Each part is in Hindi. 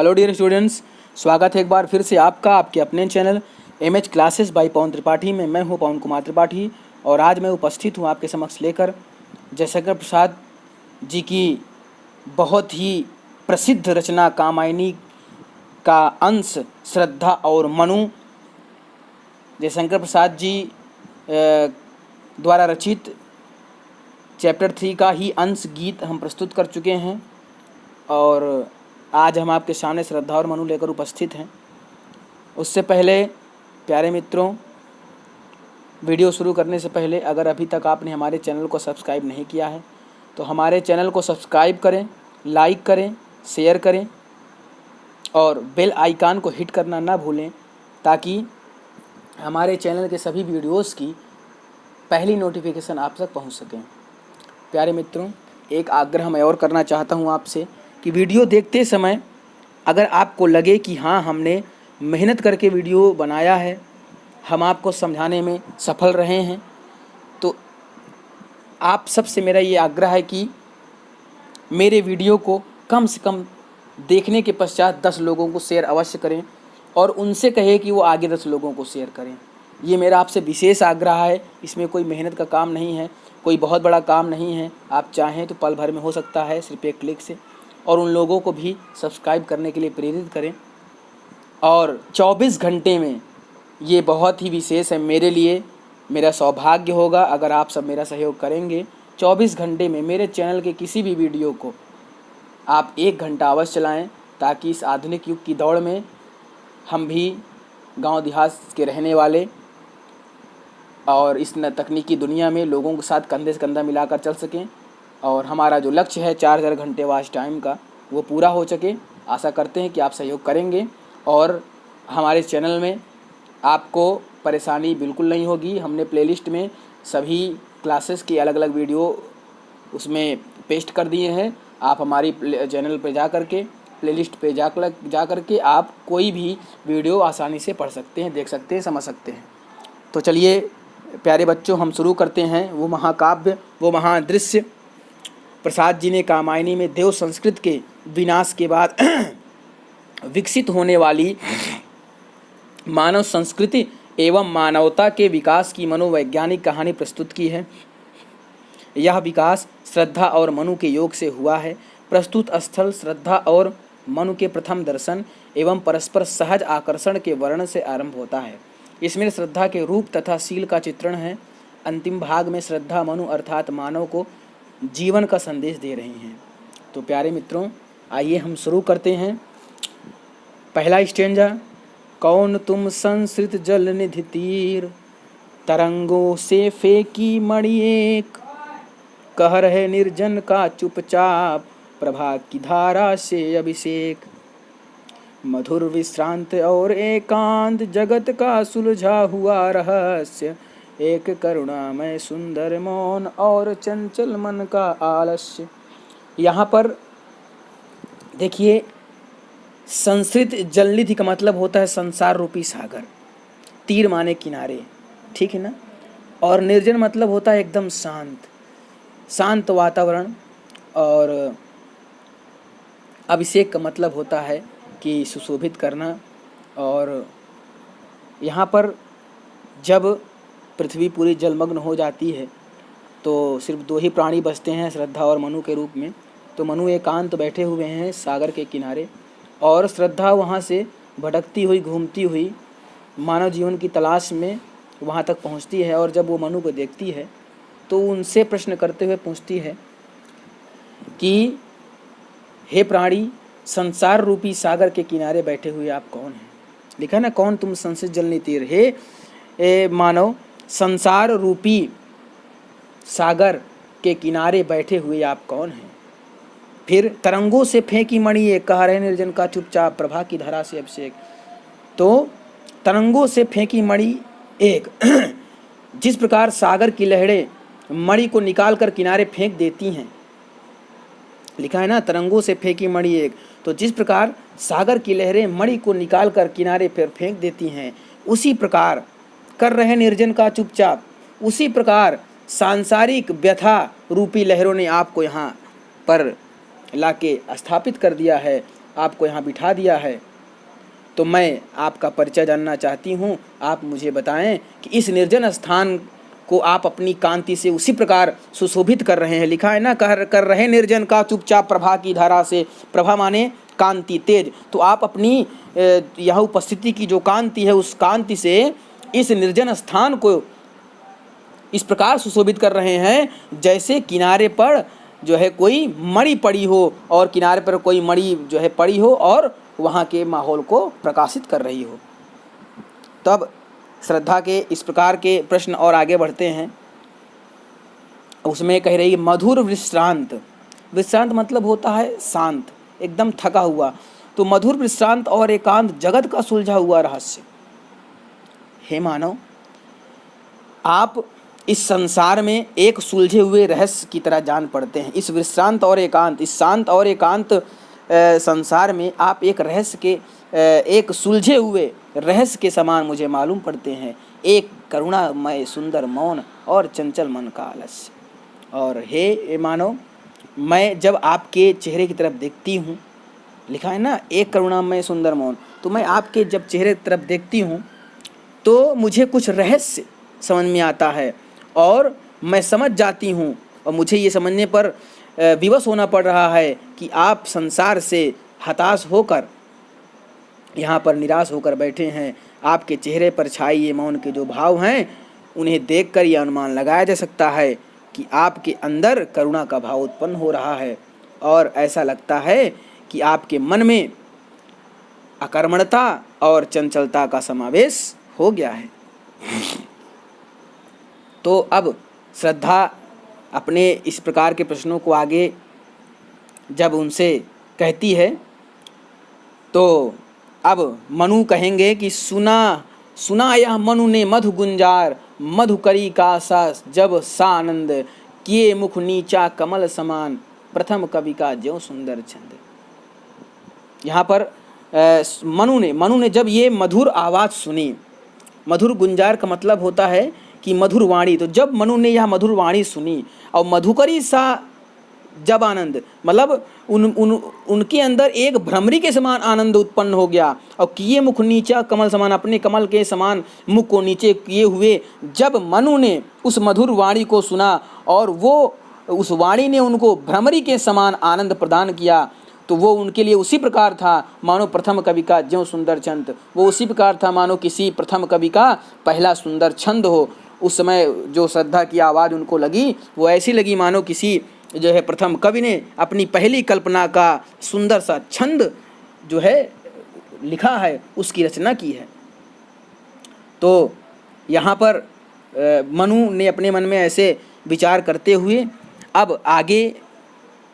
हेलो डियर स्टूडेंट्स, स्वागत है एक बार फिर से आपका आपके अपने चैनल एमएच क्लासेस बाय पवन त्रिपाठी में। मैं हूं पवन कुमार त्रिपाठी और आज मैं उपस्थित हूं आपके समक्ष लेकर जयशंकर प्रसाद जी की बहुत ही प्रसिद्ध रचना कामायनी का अंश श्रद्धा और मनु। जयशंकर प्रसाद जी द्वारा रचित चैप्टर 3 का ही अंश गीत हम प्रस्तुत कर चुके हैं और आज हम आपके सामने श्रद्धा और मनु लेकर उपस्थित हैं। उससे पहले प्यारे मित्रों, वीडियो शुरू करने से पहले अगर अभी तक आपने हमारे चैनल को सब्सक्राइब नहीं किया है तो हमारे चैनल को सब्सक्राइब करें, लाइक करें, शेयर करें और बेल आइकन को हिट करना ना भूलें ताकि हमारे चैनल के सभी वीडियोस की पहली नोटिफिकेशन आप तक पहुंच सकें। प्यारे मित्रों, एक आग्रह मैं और करना चाहता हूं आपसे कि वीडियो देखते समय अगर आपको लगे कि हाँ, हमने मेहनत करके वीडियो बनाया है, हम आपको समझाने में सफल रहे हैं, तो आप सबसे मेरा ये आग्रह है कि मेरे वीडियो को कम से कम देखने के पश्चात 10 लोगों को शेयर अवश्य करें और उनसे कहें कि वो आगे 10 लोगों को शेयर करें। ये मेरा आपसे विशेष आग्रह है। इसमें कोई मेहनत का काम नहीं है, कोई बहुत बड़ा काम नहीं है। आप चाहें तो पल भर में हो सकता है, सिर्फ एक क्लिक से। और उन लोगों को भी सब्सक्राइब करने के लिए प्रेरित करें। और 24 घंटे में ये बहुत ही विशेष है मेरे लिए, मेरा सौभाग्य होगा अगर आप सब मेरा सहयोग करेंगे। 24 घंटे में मेरे चैनल के किसी भी वीडियो को आप 1 घंटा अवश्य चलाएं ताकि इस आधुनिक युग की दौड़ में हम भी गांव देहात के रहने वाले और इस तकनीकी दुनिया में लोगों के साथ कंधे से कंधा मिलाकर चल सकें और हमारा जो लक्ष्य है 4000 घंटे वॉच टाइम का वो पूरा हो सके। आशा करते हैं कि आप सहयोग करेंगे और हमारे चैनल में आपको परेशानी बिल्कुल नहीं होगी। हमने प्लेलिस्ट में सभी क्लासेस की अलग अलग वीडियो उसमें पेस्ट कर दिए हैं। आप हमारी चैनल पर जा कर के प्लेलिस्ट पे जा कर के आप कोई भी वीडियो आसानी से पढ़ सकते हैं, देख सकते हैं, समझ सकते हैं। तो चलिए प्यारे बच्चों, हम शुरू करते हैं वो महाकाव्य, वो महादृश्य। प्रसाद जी ने कामायनी में देव संस्कृत के विनाश के बाद विकसित होने वाली मानव संस्कृति एवं मानवता के विकास की मनोवैज्ञानिक कहानी प्रस्तुत की है। यह विकास श्रद्धा और मनु के योग से हुआ है। प्रस्तुत स्थल श्रद्धा और मनु के प्रथम दर्शन एवं परस्पर सहज आकर्षण के वर्णन से आरंभ होता है। इसमें श्रद्धा के रूप तथा शील का चित्रण है। अंतिम भाग में श्रद्धा मनु अर्थात मानव को जीवन का संदेश दे रही हैं। तो प्यारे मित्रों, आइए हम शुरू करते हैं। पहला स्टेंजा। कौन तुम संस्कृत जल निधि तीर, तरंगों से फेंकी मणि एक, कह रहे निर्जन का चुपचाप, प्रभा की धारा से अभिषेक। मधुर विश्रांत और एकांत, जगत का सुलझा हुआ रहस्य, एक करुणामय सुंदर मौन और चंचल मन का आलस्य। यहाँ पर देखिए, संस्कृत जलनिधि का मतलब होता है संसार रूपी सागर, तीर माने किनारे, ठीक है ना। और निर्जन मतलब होता है एकदम शांत वातावरण। और अभिषेक का मतलब होता है कि सुशोभित करना। और यहाँ पर जब पृथ्वी पूरी जलमग्न हो जाती है तो सिर्फ 2 ही प्राणी बचते हैं, श्रद्धा और मनु के रूप में। तो मनु एकांत बैठे हुए हैं सागर के किनारे और श्रद्धा वहाँ से भटकती हुई, घूमती हुई मानव जीवन की तलाश में वहाँ तक पहुँचती है। और जब वो मनु को देखती है तो उनसे प्रश्न करते हुए पूछती है कि हे प्राणी, संसार रूपी सागर के किनारे बैठे हुए आप कौन हैं। लिखा है ना, कौन तुम संस्कृत जल निधि तीर, हे मानव, संसार रूपी सागर के किनारे बैठे हुए आप कौन हैं। फिर तरंगों से फेंकी मणि एक, कह रहे निर्जन का चुपचाप, प्रभा की धारा से अभिषेक। तो तरंगों से फेंकी मणि एक जिस प्रकार सागर की लहरें मणि को निकाल कर किनारे फेंक देती हैं, लिखा है ना, तरंगों से फेंकी मणि एक, तो जिस प्रकार सागर की लहरें मणि को निकाल कर किनारे पर फेंक देती हैं, उसी प्रकार कर रहे निर्जन का चुपचाप, उसी प्रकार सांसारिक व्यथा रूपी लहरों ने आपको यहाँ पर लाके स्थापित कर दिया है। आपको यहाँ बिठा दिया है, तो मैं आपका परिचय जानना चाहती हूँ। आप मुझे बताएं कि इस निर्जन स्थान को आप अपनी कांति से उसी प्रकार सुशोभित कर रहे हैं। लिखा है ना, कर रहे निर्जन का चुपचाप प्रभा की धारा से। प्रभा माने कांति, तेज। तो आप अपनी यहाँ उपस्थिति की जो कांति है, उस कांति से इस निर्जन स्थान को इस प्रकार सुशोभित कर रहे हैं जैसे किनारे पर जो है कोई मणि पड़ी हो, और किनारे पर कोई मणि जो है पड़ी हो और वहाँ के माहौल को प्रकाशित कर रही हो। तब श्रद्धा के इस प्रकार के प्रश्न और आगे बढ़ते हैं। उसमें कह रही है मधुर विश्रांत। विश्रांत मतलब होता है शांत, एकदम थका हुआ। तो मधुर विश्रांत और एकांत जगत का सुलझा हुआ रहस्य। हे मानव, आप इस संसार में एक सुलझे हुए रहस्य की तरह जान पड़ते हैं। इस विश्रांत और एकांत, इस शांत और एकांत संसार में आप एक रहस्य के, एक सुलझे हुए रहस्य के समान मुझे मालूम पड़ते हैं। एक करुणामय सुंदर मौन और चंचल मन का आलस्य। और हे मानव, मैं जब आपके चेहरे की तरफ देखती हूँ, लिखा है ना एक करुणामय सुंदर मौन, तो मैं आपके जब चेहरे की तरफ देखती हूँ तो मुझे कुछ रहस्य समझ में आता है और मैं समझ जाती हूँ। और मुझे ये समझने पर विवश होना पड़ रहा है कि आप संसार से हताश होकर यहाँ पर निराश होकर बैठे हैं। आपके चेहरे पर छाए ये मौन के जो भाव हैं, उन्हें देखकर यह अनुमान लगाया जा सकता है कि आपके अंदर करुणा का भाव उत्पन्न हो रहा है। और ऐसा लगता है कि आपके मन में अकर्मणता और चंचलता का समावेश हो गया है। तो अब श्रद्धा अपने इस प्रकार के प्रश्नों को आगे जब उनसे कहती है, तो अब मनु कहेंगे कि सुना यह मनु ने मधु गुंजार, मधुकरी का सा जब सा आनंद, किए मुख नीचा कमल समान, प्रथम कवि का ज्यों सुंदर छंद। यहाँ पर मनु ने जब ये मधुर आवाज़ सुनी, मधुर गुंजार का मतलब होता है कि मधुर वाणी। तो जब मनु ने यह मधुर वाणी सुनी और मधुकरी सा जब आनंद, मतलब उनके अंदर एक भ्रमरी के समान आनंद उत्पन्न हो गया। और किए मुख नीचा कमल समान, अपने कमल के समान मुख को नीचे किए हुए जब मनु ने उस मधुर वाणी को सुना और वो उस वाणी ने उनको भ्रमरी के समान आनंद प्रदान किया, तो वो उनके लिए उसी प्रकार था मानो प्रथम कवि का ज्यों सुंदर छंद। वो उसी प्रकार था मानो किसी प्रथम कवि का पहला सुंदर छंद हो। उस समय जो श्रद्धा की आवाज़ उनको लगी, वो ऐसी लगी मानो किसी जो है प्रथम कवि ने अपनी पहली कल्पना का सुंदर सा छंद जो है लिखा है, उसकी रचना की है। तो यहाँ पर मनु ने अपने मन में ऐसे विचार करते हुए अब आगे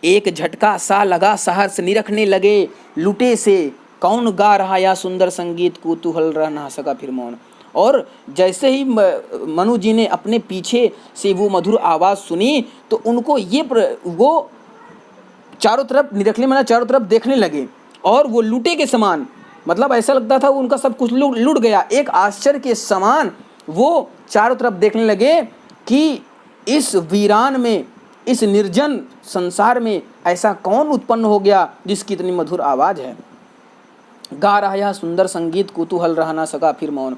एक झटका सा लगा सहर्ष निरखने लगे, लुटे से कौन गा रहा या सुंदर संगीत, कुतूहल रह ना सका फिर मौन। और जैसे ही मनु जी ने अपने पीछे से वो मधुर आवाज़ सुनी, तो उनको वो चारों तरफ निरखने माना चारों तरफ देखने लगे और वो लूटे के समान, मतलब ऐसा लगता था उनका सब कुछ लुट गया। एक आश्चर्य के समान वो चारों तरफ देखने लगे कि इस वीरान में, इस निर्जन संसार में ऐसा कौन उत्पन्न हो गया जिसकी इतनी मधुर आवाज़ है। गा रहा यह सुंदर संगीत, कुतूहल रह ना सका फिर मौन।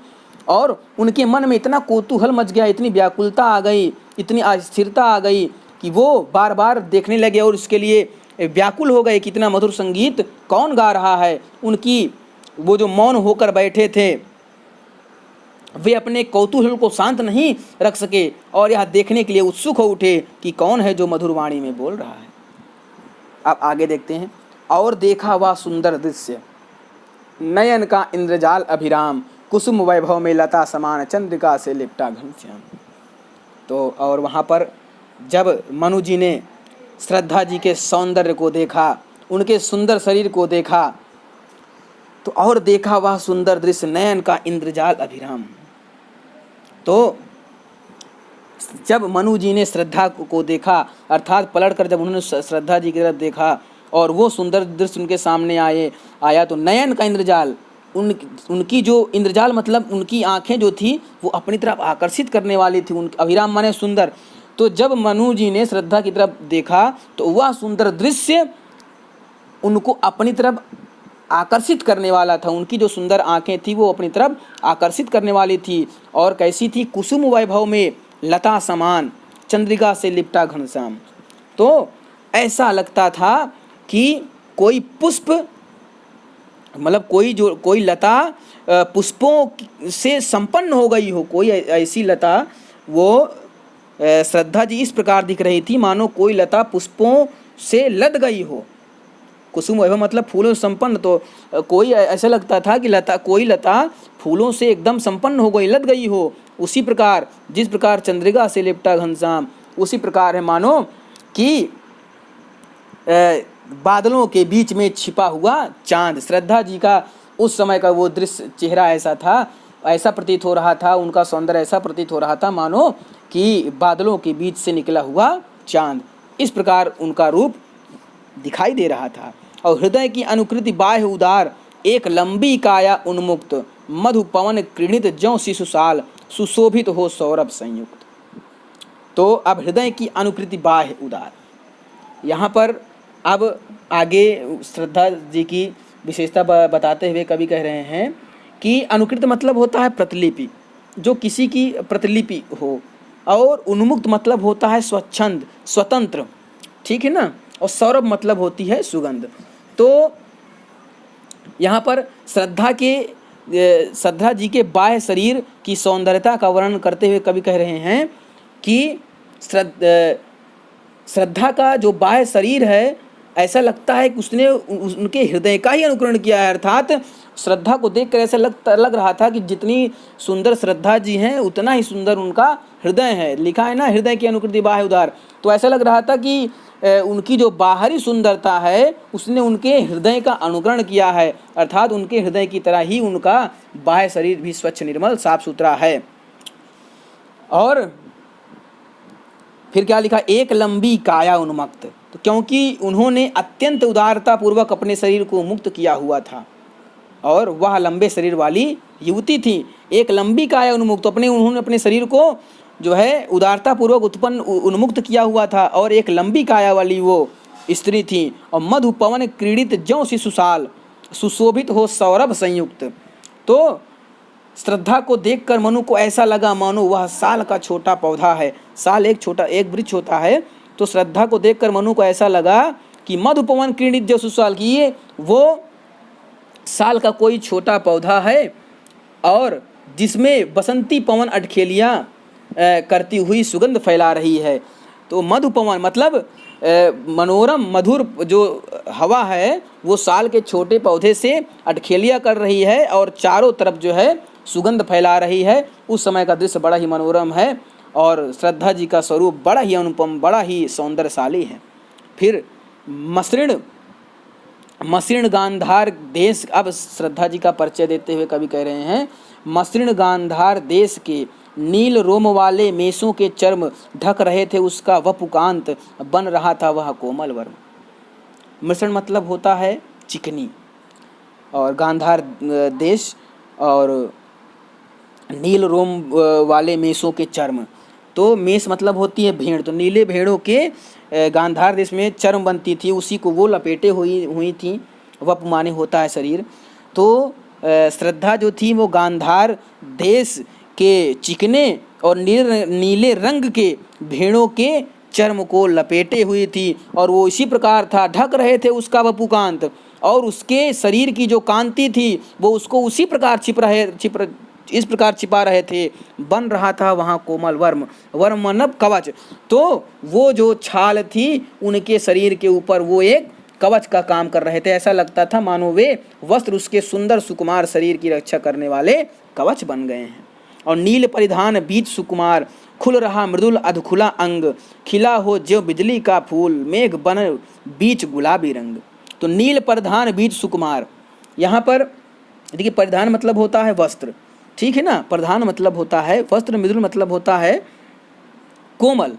और उनके मन में इतना कौतूहल मच गया, इतनी व्याकुलता आ गई, इतनी अस्थिरता आ गई कि वो बार बार देखने लगे और इसके लिए व्याकुल हो गए कि इतना मधुर संगीत कौन गा रहा है। उनकी वो जो मौन होकर बैठे थे, वे अपने कौतूहल को शांत नहीं रख सके और यह देखने के लिए उत्सुक हो उठे कि कौन है जो मधुर वाणी में बोल रहा है। अब आगे देखते हैं। और देखा वह सुंदर दृश्य, नयन का इंद्रजाल अभिराम, कुसुम वैभव में लता समान, चंद्रिका से लिपटा घनश्याम। तो और वहाँ पर जब मनु जी ने श्रद्धा जी के सौंदर्य को देखा, उनके सुंदर शरीर को देखा, तो और देखा वह सुंदर दृश्य, नयन का इंद्रजाल अभिराम। तो जब मनु जी ने श्रद्धा को देखा, अर्थात पलटकर जब उन्होंने श्रद्धा जी की तरफ देखा और वो सुंदर दृश्य उनके सामने आया, तो नयन का इंद्रजाल, उनकी जो इंद्रजाल मतलब उनकी आंखें जो थी वो अपनी तरफ आकर्षित करने वाली थी। उन अभिराम माने सुंदर। तो जब मनु जी ने श्रद्धा की तरफ देखा तो वह सुंदर दृश्य उनको अपनी तरफ आकर्षित करने वाला था। उनकी जो सुंदर आंखें थी वो अपनी तरफ आकर्षित करने वाली थी। और कैसी थी? कुसुम वैभव में लता समान, चंद्रिका से लिपटा घनश्याम। तो ऐसा लगता था कि कोई पुष्प, मतलब कोई लता पुष्पों से संपन्न हो गई हो, कोई ऐसी लता वो श्रद्धा जी इस प्रकार दिख रही थी मानो कोई लता पुष्पों से लद गई हो। कुसुम वैभव मतलब फूलों से संपन्न, तो कोई ऐसा लगता था कि कोई लता फूलों से एकदम संपन्न हो गई, लद गई हो। उसी प्रकार जिस प्रकार चंद्रिका से लिपटा घनश्याम, उसी प्रकार है मानो कि बादलों के बीच में छिपा हुआ चांद। श्रद्धा जी का उस समय का वो दृश्य, चेहरा ऐसा था, ऐसा प्रतीत हो रहा था, उनका सौंदर्य ऐसा प्रतीत हो रहा था मानो कि बादलों के बीच से निकला हुआ चांद। इस प्रकार उनका रूप दिखाई दे रहा था। और हृदय की अनुकृति बाह्य उदार, एक लंबी काया उन्मुक्त, मधु पवन क्रीणित ज्यों शिशुशाल, सुशोभित हो सौरभ संयुक्त। तो अब हृदय की अनुकृति बाह्य उदार, यहाँ पर अब आगे श्रद्धा जी की विशेषता बताते हुए कवि कह रहे हैं कि अनुकृत मतलब होता है प्रतिलिपि, जो किसी की प्रतिलिपि हो, और उन्मुक्त मतलब होता है स्वच्छंद, स्वतंत्र, ठीक है ना, और सौरभ मतलब होती है सुगंध। तो यहाँ पर श्रद्धा जी के बाह्य शरीर की सौंदर्यता का वर्णन करते हुए कवि कह रहे हैं कि श्रद्धा का जो बाह्य शरीर है, ऐसा लगता है कि उसने उनके हृदय का ही अनुकरण किया है। अर्थात श्रद्धा को देखकर ऐसा लग रहा था कि जितनी सुंदर श्रद्धा जी हैं उतना ही सुंदर उनका हृदय है। लिखा है ना, हृदय की अनुकृति बाह्य उदार। तो ऐसा लग रहा था कि उनकी जो बाहरी सुंदरता है उसने उनके हृदय का अनुकरण किया है, अर्थात उनके हृदय की तरह ही उनका बाह्य शरीर भी स्वच्छ, निर्मल, साफ सुथरा है। और फिर क्या लिखा? एक लंबी काया उन्मुक्त, तो क्योंकि उन्होंने अत्यंत उदारता पूर्वक अपने शरीर को मुक्त किया हुआ था और वह लंबे शरीर वाली युवती थी। एक लंबी काया उन्मुक्त, उन्होंने अपने शरीर को जो है उदारता पूर्वक उन्मुक्त किया हुआ था और एक लंबी काया वाली वो स्त्री थी। और मधु पवन क्रीडित ज्यों शिशुशाल, सुशोभित हो सौरभ संयुक्त। तो श्रद्धा को देखकर मनु को ऐसा लगा मानो वह साल का छोटा पौधा है। साल एक वृक्ष होता है। तो श्रद्धा को देखकर मनु को ऐसा लगा कि मधु पवन क्रीडित ज्यों शिशुशाल, की ये वो साल का कोई छोटा पौधा है और जिसमें बसंती पवन अटखेलियाँ करती हुई सुगंध फैला रही है। तो मधु पवन मतलब मनोरम मधुर जो हवा है वो साल के छोटे पौधे से अटखेलियाँ कर रही है और चारों तरफ जो है सुगंध फैला रही है। उस समय का दृश्य बड़ा ही मनोरम है और श्रद्धा जी का स्वरूप बड़ा ही अनुपम, बड़ा ही सौंदर्यशाली है। फिर मसृण गांधार देश, अब श्रद्धा जी का परिचय देते हुए कवि कह रहे हैं, मसृण गांधार देश के नील रोम वाले मेषों के चर्म ढक रहे थे उसका वपुकांत, बन रहा था वह कोमल वर्म। मसृण मतलब होता है चिकनी, और गांधार देश, और नील रोम वाले मेषों के चर्म, तो मेष मतलब होती है भेड़, तो नीले भेड़ों के गांधार देश में चर्म बनती थी, उसी को वो लपेटे हुई थी। वप माने होता है शरीर। तो श्रद्धा जो थी वो गांधार देश के चिकने और नीले रंग के भेड़ों के चर्म को लपेटे हुई थी और वो इसी प्रकार था, ढक रहे थे उसका वपुकांत, और उसके शरीर की जो कांति थी वो उसको उसी प्रकार इस प्रकार छिपा रहे थे। बन रहा था वहाँ कोमल वर्म, वर्म मतलब कवच। तो वो जो छाल थी उनके शरीर के ऊपर वो एक कवच का काम कर रहे थे। ऐसा लगता था मानो वे वस्त्र उसके सुंदर सुकुमार शरीर की रक्षा करने वाले कवच बन गए हैं। और नील परिधान बीच सुकुमार, खुल रहा मृदुल अधखुला अंग, खिला हो ज्यों बिजली का फूल, मेघ बन बीच गुलाबी रंग। तो नील परिधान बीच सुकुमार, यहाँ पर देखिए परिधान मतलब होता है वस्त्र, ठीक है ना, प्रधान मतलब होता है वस्त्र, मृदुल मतलब होता है कोमल।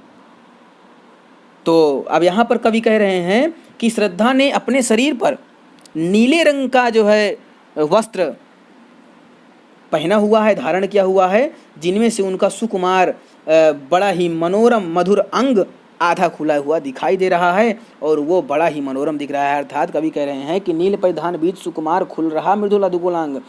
तो अब यहाँ पर कवि कह रहे हैं कि श्रद्धा ने अपने शरीर पर नीले रंग का जो है वस्त्र पहना हुआ है, धारण किया हुआ है, जिनमें से उनका सुकुमार बड़ा ही मनोरम मधुर अंग आधा खुला हुआ दिखाई दे रहा है और वो बड़ा ही मनोरम दिख रहा है। अर्थात कवि कह रहे हैं कि नील परिधान बीच सुकुमार खुल रहा मृदुल अधुगुलांग।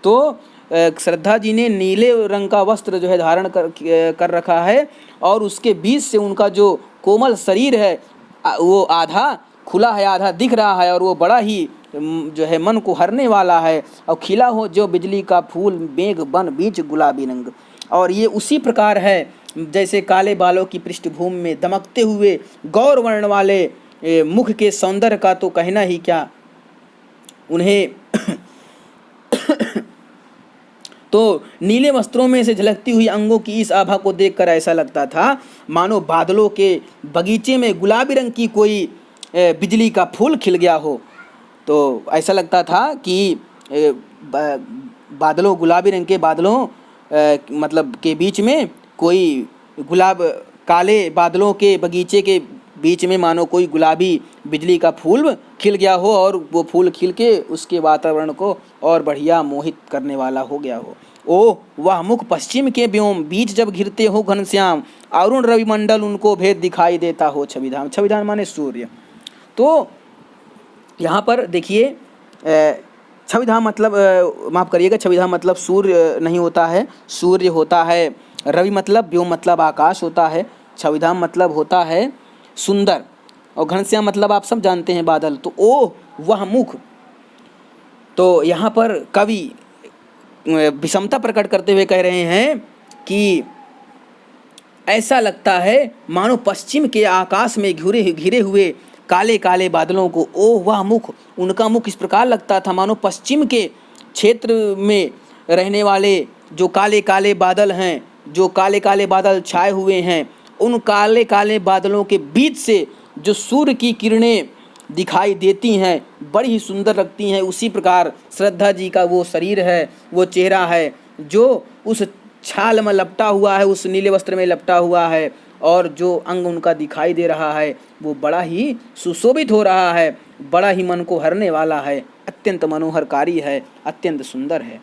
तो श्रद्धा जी ने नीले रंग का वस्त्र जो है धारण कर रखा है और उसके बीच से उनका जो कोमल शरीर है वो आधा खुला है, आधा दिख रहा है और वो बड़ा ही जो है मन को हरने वाला है। और खिला हो जो बिजली का फूल मेघ बन बीच गुलाबी रंग। और ये उसी प्रकार है जैसे काले बालों की पृष्ठभूमि में दमकते हुए गौर वर्ण वाले मुख के सौंदर्य का तो कहना ही क्या। उन्हें तो नीले वस्त्रों में से झलकती हुई अंगों की इस आभा को देखकर ऐसा लगता था मानो बादलों के बगीचे में गुलाबी रंग की कोई बिजली का फूल खिल गया हो। तो ऐसा लगता था कि बादलों, गुलाबी रंग के बादलों मतलब के बीच में कोई काले बादलों के बगीचे के बीच में मानो कोई गुलाबी बिजली का फूल खिल गया हो और वो फूल खिल के उसके वातावरण को और बढ़िया मोहित करने वाला हो गया हो। ओ वह मुख पश्चिम के व्योम बीच जब घिरते हो घनश्याम, अरुण रविमंडल उनको भेद दिखाई देता हो छविधाम। छविधाम माने सूर्य। तो यहाँ पर देखिए छविधाम मतलब माफ़ करिएगा, छविधाम मतलब सूर्य नहीं होता है, सूर्य होता है। रवि मतलब व्योम मतलब आकाश होता है। छविधाम मतलब होता है सुंदर और घनश्याम मतलब आप सब जानते हैं बादल। तो ओ वह मुख। तो यहाँ पर कवि विषमता प्रकट करते हुए कह रहे हैं कि ऐसा लगता है मानो पश्चिम के आकाश में घिरे हुए काले काले बादलों को ओ वह मुख। उनका मुख इस प्रकार लगता था मानो पश्चिम के क्षेत्र में रहने वाले जो काले काले बादल हैं, जो काले काले बादल छाए हुए हैं, उन काले काले बादलों के बीच से जो सूर्य की किरणें दिखाई देती हैं बड़ी ही सुंदर लगती हैं। उसी प्रकार श्रद्धा जी का वो शरीर है, वो चेहरा है जो उस छाल में लपटा हुआ है, उस नीले वस्त्र में लपटा हुआ है और जो अंग उनका दिखाई दे रहा है वो बड़ा ही सुशोभित हो रहा है, बड़ा ही मन को हरने वाला है, अत्यंत मनोहरकारी है, अत्यंत सुंदर है।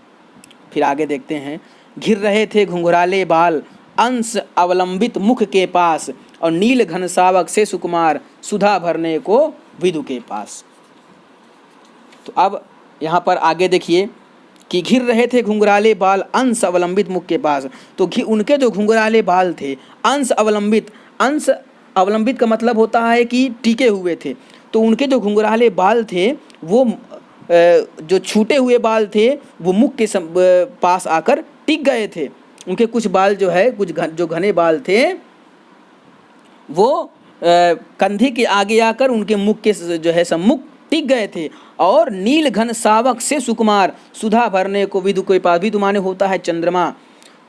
फिर आगे देखते हैं। घिर रहे थे घुंघराले बाल अंश अवलंबित मुख के पास और नील घन सावक से सुकुमार सुधा भरने को विदु के पास। तो अब यहाँ पर आगे देखिए कि घिर रहे थे घुंघराले बाल अंश अवलंबित मुख के पास। तो उनके जो घुंघराले बाल थे अंश अवलंबित का मतलब होता है कि टिके हुए थे। तो उनके जो घुंघराले बाल थे वो जो छूटे हुए बाल थे वो मुख के पास आकर टिक गए थे। उनके कुछ बाल जो है जो घने बाल थे वो कंधे के आगे आकर उनके मुख के जो है सम्मुख टिक गए थे। और नील घन सावक से सुकुमार सुधा भरने को विदु के पास। विदु माने होता है चंद्रमा।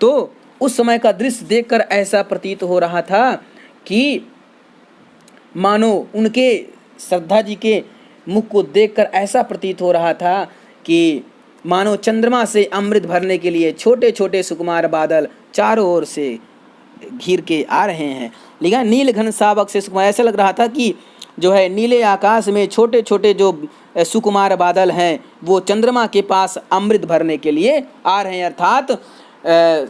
तो उस समय का दृश्य देखकर ऐसा प्रतीत हो रहा था कि मानो उनके श्रद्धा जी के मुख को देखकर ऐसा प्रतीत हो रहा था कि मानो चंद्रमा से अमृत भरने के लिए छोटे छोटे सुकुमार बादल चारों ओर से घिर के आ रहे हैं। लिखा नील घन सावक से सुकुमार। ऐसा लग रहा था कि जो है नीले आकाश में छोटे छोटे जो सुकुमार बादल हैं वो चंद्रमा के पास अमृत भरने के लिए आ रहे हैं। अर्थात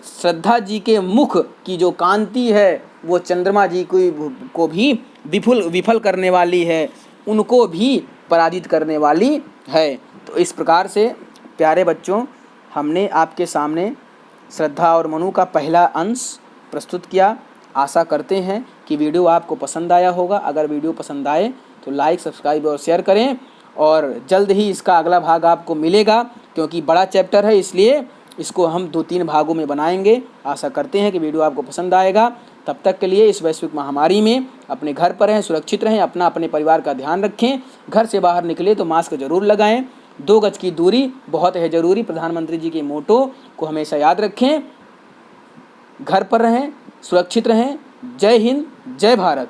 श्रद्धा जी के मुख की जो कांति है वो चंद्रमा जी को भी विफल करने वाली है, उनको भी पराजित करने वाली है। तो इस प्रकार से प्यारे बच्चों हमने आपके सामने श्रद्धा और मनु का पहला अंश प्रस्तुत किया। आशा करते हैं कि वीडियो आपको पसंद आया होगा। अगर वीडियो पसंद आए तो लाइक, सब्सक्राइब और शेयर करें और जल्द ही इसका अगला भाग आपको मिलेगा क्योंकि बड़ा चैप्टर है इसलिए इसको हम 2-3 भागों में बनाएंगे। आशा करते हैं कि वीडियो आपको पसंद आएगा। तब तक के लिए इस वैश्विक महामारी में अपने घर पर रहें, सुरक्षित रहें, अपने परिवार का ध्यान रखें। घर से बाहर निकले तो मास्क जरूर लगाएं। 2 गज की दूरी बहुत है ज़रूरी। प्रधानमंत्री जी के मोटो को हमेशा याद रखें। घर पर रहें, सुरक्षित रहें। जय हिंद, जय भारत।